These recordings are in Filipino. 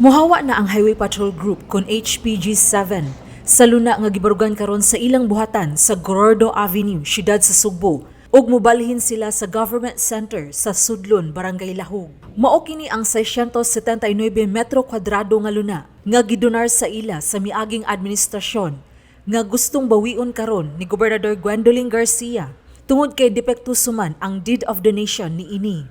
Mohawa na ang Highway Patrol Group kon Hpg 7 sa luna nga gibarugan karon sa ilang buhatan sa Gorordo Avenue, siyudad sa Sugbo, ug mobalhin sila sa Government Center sa Sudlon, Barangay Lahog. Mao kini ang 679 metro kwadrado nga luna nga gidonar sa ila sa miaging administrasyon nga gustong bawion karon ni Gobernador Gwendolyn Garcia tungod kay depekto suman ang deed of donation niini.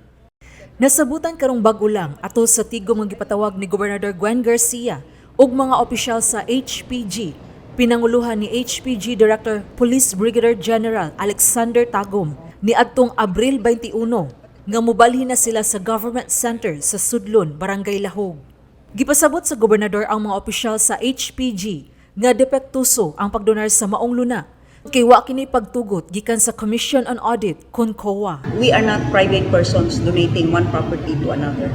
Nasabutan karong bag-o lang ato sa tigom nga gipatawag ni Gobernador Gwen Garcia ug mga opisyal sa HPG, pinanguluhan ni HPG Director Police Brigadier General Alexander Tagum niadtong Abril 21 nga mobalhin na sila sa Government Center sa Sudlon, Barangay Lahog. Gipasabot sa gobernador ang mga opisyal sa HPG nga depektuso ang pagdonar sa maong luna kay wa kini pagtugot gikan sa Commission on Audit kon COA. We are not private persons donating one property to another.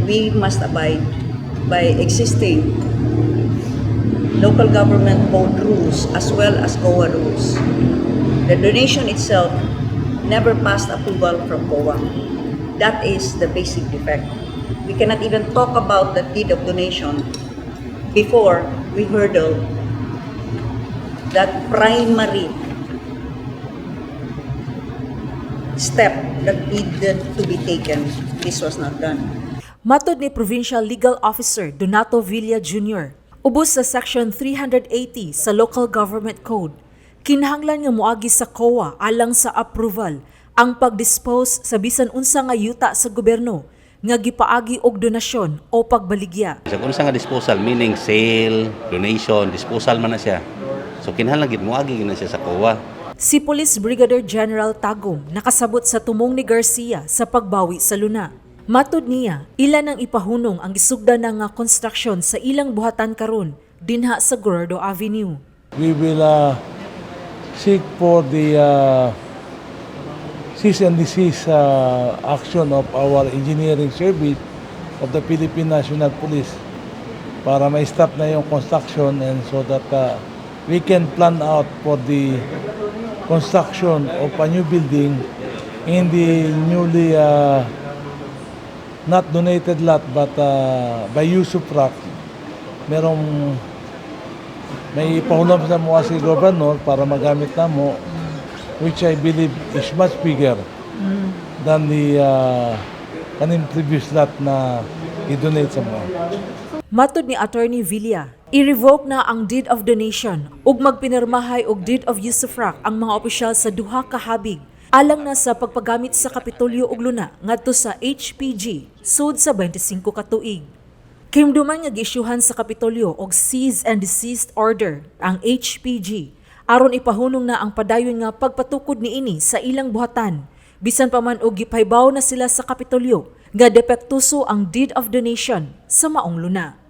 We must abide by existing local government code rules as well as COA rules. The donation itself never passed approval from COA. That is the basic defect. We cannot even talk about the deed of donation before we hurdle that primary step that needed to be taken. This was not done. Matod ni Provincial Legal Officer Donato Villa Jr., ubos sa Section 380 sa Local Government Code, kinahanglan nga moagi sa COA alang sa approval ang pagdispose sa bisan unsa nga yuta sa gobyerno nga gipaagi og donasyon o pagbaligya. Sa unsa nga disposal, meaning sale, donation, disposal man na siya. So kinahanglan gid moagi na siya sa COA. Si Police Brigadier General Tagum nakasabot sa tumong ni Garcia sa pagbawi sa luna. Matod niya, ilan ang ipahunong ang gisugdan nga construction sa ilang buhatan karon dinha sa Gorordo Avenue. We will seek for the cease and desist action of our engineering service of the Philippine National Police para ma-stop na yung construction and so that we can plan out for the construction of a new building in the newly not donated lot but by use of rock. May pahulam sa mga si Governor para magamit na mo, which I believe is much bigger than the kaning previous lot na i-donate sa mga. Matod ni Attorney Villa, i-revoke na ang deed of donation ug magpinirmahay og deed of usufruct ang mga opisyal sa duha ka habig alang na sa pagpagamit sa Kapitolyo ug luna ngadto sa HPG sud sa 25 ka tuig. Kimduman nga giisyuhan sa Kapitolyo og cease and desist order ang HPG aron ipahunong na ang padayon nga pagpatukod niini sa ilang buhatan bisan pa man og gipaybaw na sila sa Kapitolyo nga depektuso ang deed of donation sa maong luna.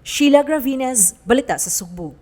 Sheila Gravinez, Balita sa Sugbo.